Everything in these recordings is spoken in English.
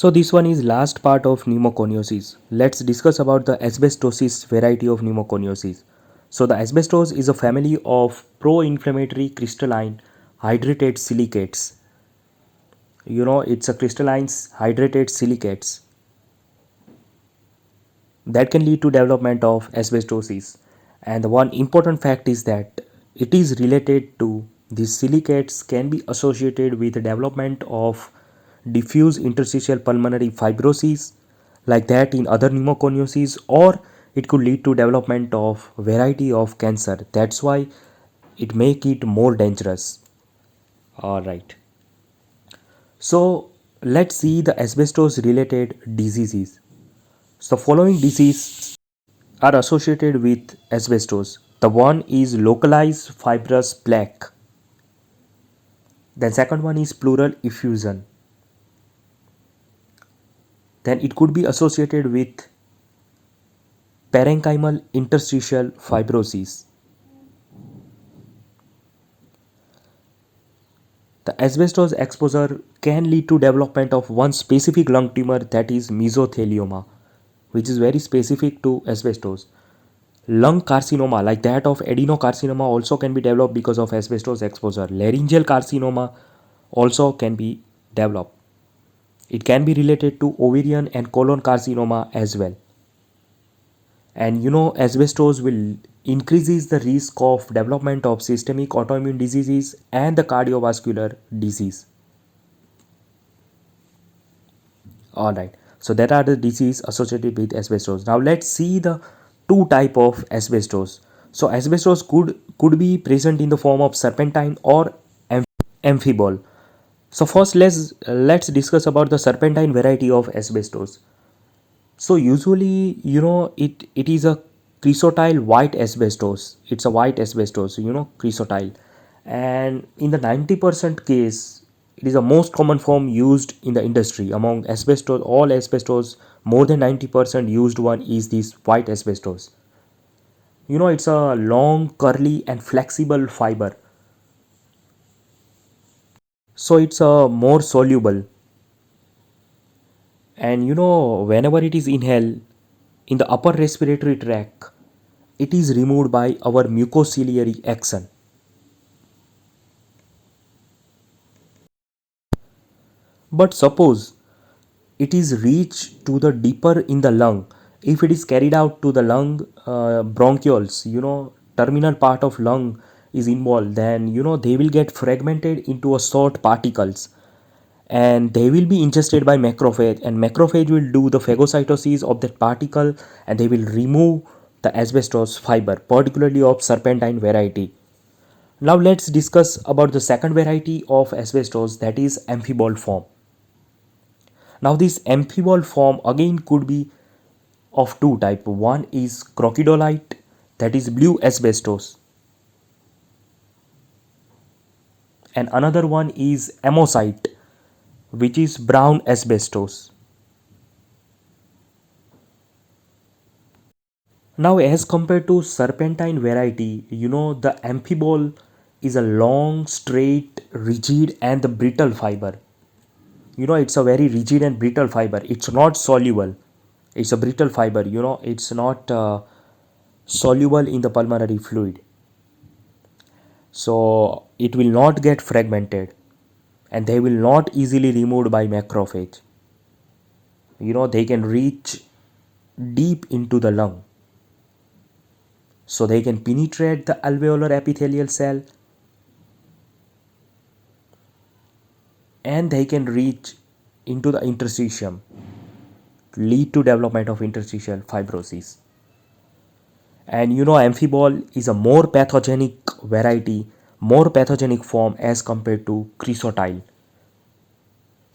So this one is last part of pneumoconiosis. Let's discuss about the asbestosis variety of pneumoconiosis. So the asbestos is a family of pro-inflammatory crystalline hydrated silicates. It's a crystalline hydrated silicates that can lead to development of asbestosis. And the one important fact is that it is related to these silicates can be associated with the development of diffuse interstitial pulmonary fibrosis like that in other pneumoconiosis, or it could lead to development of variety of cancer. That's why it make it more dangerous. All right. So let's see the asbestos related diseases. So following disease are associated with asbestos. The one is localized fibrous plaque. Then second one is pleural effusion. Then it could be associated with parenchymal interstitial fibrosis. The asbestos exposure can lead to development of one specific lung tumor, that is mesothelioma, which is very specific to asbestos. Lung carcinoma like that of adenocarcinoma also can be developed because of asbestos exposure. Laryngeal carcinoma also can be developed. It can be related to ovarian and colon carcinoma as well. And asbestos will increases the risk of development of systemic autoimmune diseases and the cardiovascular disease. All right. So that are the disease associated with asbestos. Now let's see the two type of asbestos. So asbestos could be present in the form of serpentine or amphibole. So first let's discuss about the serpentine variety of asbestos. So usually, it is a chrysotile white asbestos. It's a white asbestos, chrysotile. And in the 90% case, it is the most common form used in the industry. Among asbestos, all asbestos, more than 90% used one is this white asbestos. It's a long, curly and flexible fiber. So it's a more soluble. And whenever it is inhaled in the upper respiratory tract, it is removed by our mucociliary action. But suppose it is reached to the deeper in the lung, if it is carried out to the lung bronchioles, terminal part of lung is involved, then they will get fragmented into a short particles, and they will be ingested by macrophage, and macrophage will do the phagocytosis of that particle, and they will remove the asbestos fiber, particularly of serpentine variety. Now let's discuss about the second variety of asbestos, that is amphibole form. Now this amphibole form again could be of two type. One is crocodolite, that is blue asbestos, and another one is amosite, which is brown asbestos. Now as compared to serpentine variety, the amphibole is a long, straight, rigid and the brittle fiber. It's a very rigid and brittle fiber. It's not soluble. It's a brittle fiber. It's not soluble in the pulmonary fluid. So it will not get fragmented, and they will not easily removed by macrophage. They can reach deep into the lung. So they can penetrate the alveolar epithelial cell, and they can reach into the interstitium, lead to development of interstitial fibrosis. And amphibole is a more pathogenic variety, more pathogenic form as compared to chrysotile.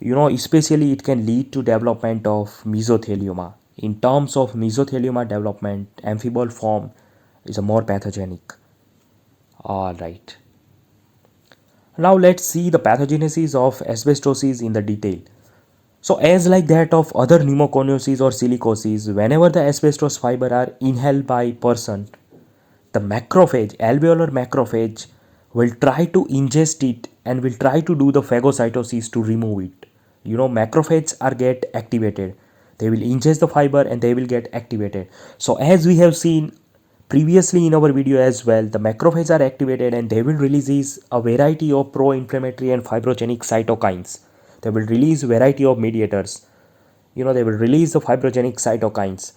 Especially it can lead to development of mesothelioma. In terms of mesothelioma development, amphibole form is a more pathogenic. All right. Now let's see the pathogenesis of asbestosis in the detail. So as like that of other pneumoconiosis or silicosis, whenever the asbestos fiber are inhaled by person, the macrophage, alveolar macrophage, will try to ingest it and will try to do the phagocytosis to remove it. macrophages are get activated. They will ingest the fiber and they will get activated. So as we have seen previously in our video as well, the macrophages are activated and they will release a variety of pro-inflammatory and fibrogenic cytokines. They will release variety of mediators. They will release the fibrogenic cytokines.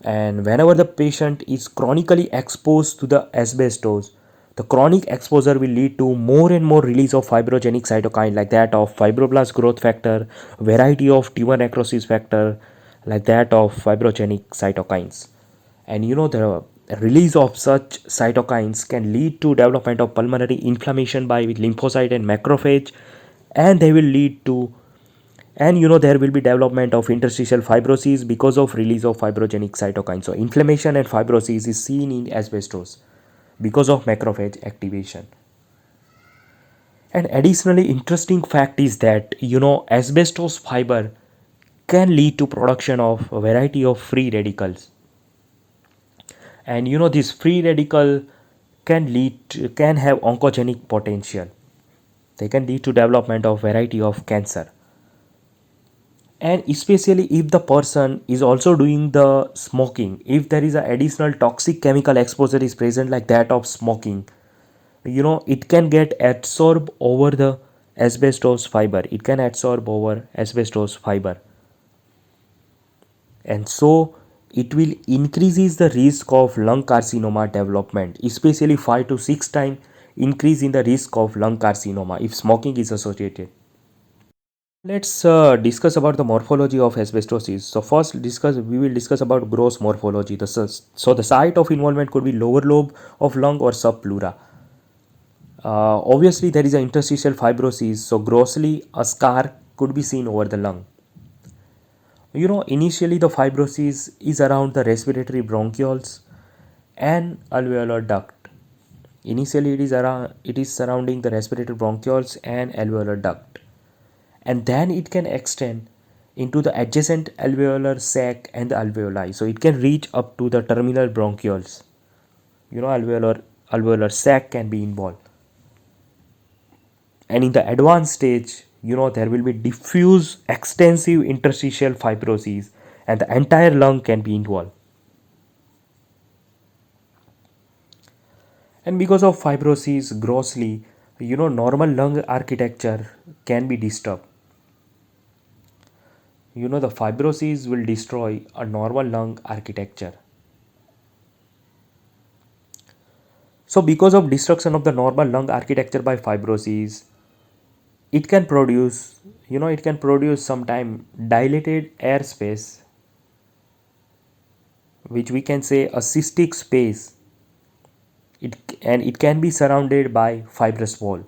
And whenever the patient is chronically exposed to the asbestos, the chronic exposure will lead to more and more release of fibrogenic cytokine like that of fibroblast growth factor, variety of tumor necrosis factor, like that of fibrogenic cytokines. And the release of such cytokines can lead to development of pulmonary inflammation by lymphocyte and macrophage, and they will lead to, and there will be development of interstitial fibrosis because of release of fibrogenic cytokines. So inflammation and fibrosis is seen in asbestos because of macrophage activation. And additionally interesting fact is that asbestos fiber can lead to production of a variety of free radicals. And this free radical can have oncogenic potential. They can lead to development of variety of cancer. And especially if the person is also doing the smoking, if there is a additional toxic chemical exposure is present like that of smoking, it can get absorbed over the asbestos fiber. It can absorb over asbestos fiber, and so it will increases the risk of lung carcinoma development, especially 5 to 6 times increase in the risk of lung carcinoma if smoking is associated. Let's discuss about the morphology of asbestosis. So first we will discuss about gross morphology. So the site of involvement could be lower lobe of lung or subpleura. Obviously there is an interstitial fibrosis, so grossly a scar could be seen over the lung. Initially the fibrosis is around the respiratory bronchioles and alveolar duct. Initially it is surrounding the respiratory bronchioles and alveolar duct, and then it can extend into the adjacent alveolar sac and the alveoli. So it can reach up to the terminal bronchioles. Alveolar sac can be involved. And in the advanced stage, there will be diffuse extensive interstitial fibrosis and the entire lung can be involved. And because of fibrosis grossly, normal lung architecture can be disturbed. The fibrosis will destroy a normal lung architecture. So because of destruction of the normal lung architecture by fibrosis, it can produce sometime dilated airspace, which we can say a cystic space. It can be surrounded by fibrous wall.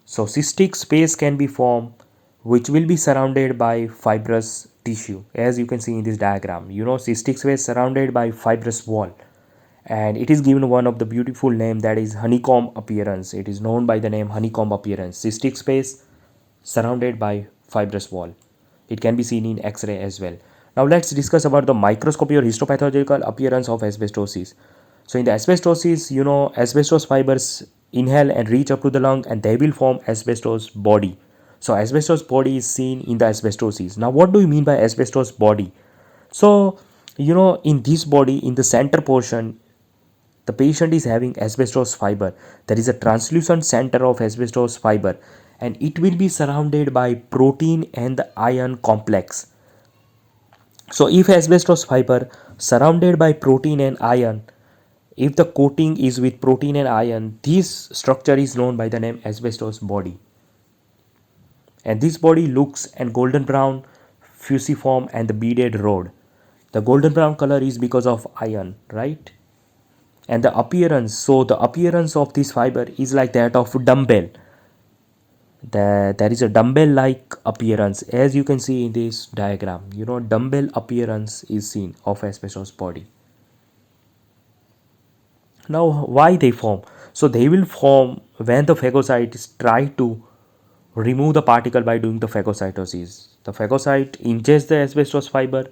So cystic space can be formed, which will be surrounded by fibrous tissue, as you can see in this diagram. Cystic space surrounded by fibrous wall, and it is given one of the beautiful name, that is honeycomb appearance. It is known by the name honeycomb appearance. Cystic space surrounded by fibrous wall. It can be seen in X-ray as well. Now let's discuss about the microscopy or histopathological appearance of asbestosis. So in the asbestosis, asbestos fibers inhale and reach up to the lung and they will form asbestos body. So asbestos body is seen in the asbestosis. Now what do you mean by asbestos body? So in this body, in the center portion, the patient is having asbestos fiber. There is a translucent center of asbestos fiber and it will be surrounded by protein and the ion complex. So if asbestos fiber surrounded by protein and ion, if the coating is with protein and ion, this structure is known by the name asbestos body. And this body looks and golden brown, fusiform and the beaded rod. The golden brown color is because of ion, right? And the appearance, so the appearance of this fiber is like that of dumbbell. There is a dumbbell like appearance, as you can see in this diagram. Dumbbell appearance is seen of asbestos body. Now why they form? So they will form when the phagocytes try to remove the particle by doing the phagocytosis. The phagocyte ingests the asbestos fiber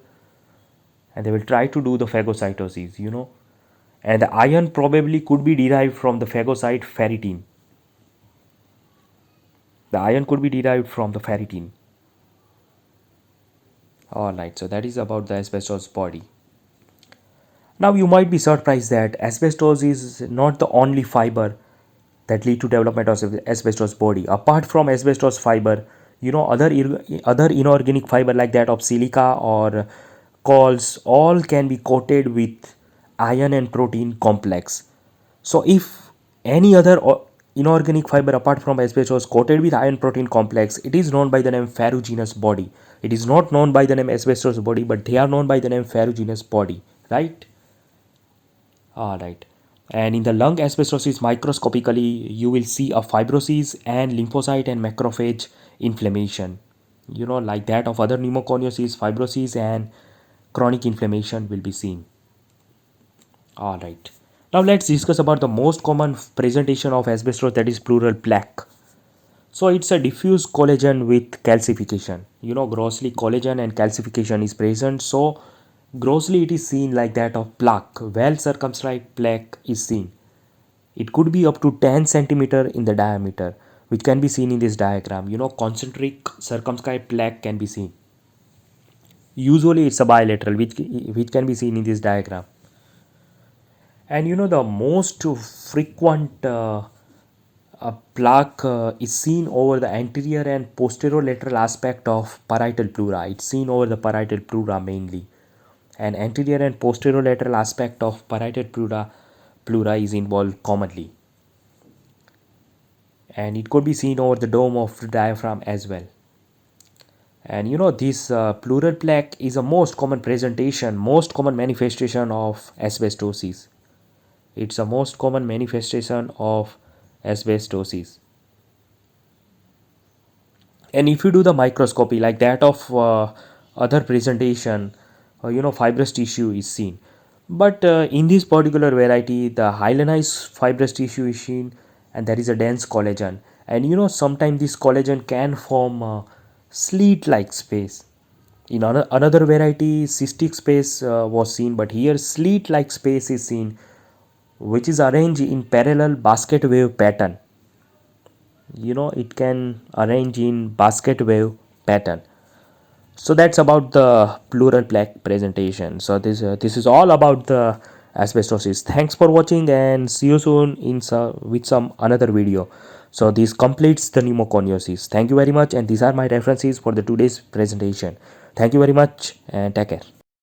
and they will try to do the phagocytosis. And the ion probably could be derived from the phagocyte ferritin. The ion could be derived from the ferritin. Alright, so that is about the asbestos body. Now you might be surprised that asbestos is not the only fiber that lead to development of asbestos body. Apart from asbestos fiber, other inorganic fiber like that of silica or coals all can be coated with iron and protein complex. So if any other inorganic fiber apart from asbestos coated with iron protein complex, it is known by the name ferruginous body. It is not known by the name asbestos body, but they are known by the name ferruginous body, right? All right. And in the lung asbestosis, microscopically, you will see a fibrosis and lymphocyte and macrophage inflammation. Like that of other pneumoconiosis, fibrosis and chronic inflammation will be seen. All right. Now let's discuss about the most common presentation of asbestos, that is pleural plaque. So it's a diffuse collagen with calcification. Grossly collagen and calcification is present. So grossly it is seen like that of plaque. Well circumscribed plaque is seen. It could be up to 10 centimeter in the diameter, which can be seen in this diagram. Concentric circumscribed plaque can be seen. Usually it's a bilateral, which can be seen in this diagram. And the most frequent plaque is seen over the anterior and posterolateral aspect of parietal pleura. It's seen over the parietal pleura mainly. And anterior and posterolateral aspect of parietal pleura is involved commonly. And it could be seen over the dome of the diaphragm as well. And this pleural plaque is a most common presentation, most common manifestation of asbestosis. It's a most common manifestation of asbestosis. And if you do the microscopy like that of other presentation, fibrous tissue is seen. But in this particular variety, the hyalinized fibrous tissue is seen, and there is a dense collagen. And sometimes this collagen can form a slit like space. In another variety, cystic space was seen, but here slit like space is seen, which is arranged in parallel basket wave pattern. It can arrange in basket wave pattern. So that's about the pleural plaque presentation. So this is all about the asbestosis. Thanks for watching and see you soon with some another video. So this completes the pneumoconiosis. Thank you very much, and these are my references for the today's presentation. Thank you very much and take care.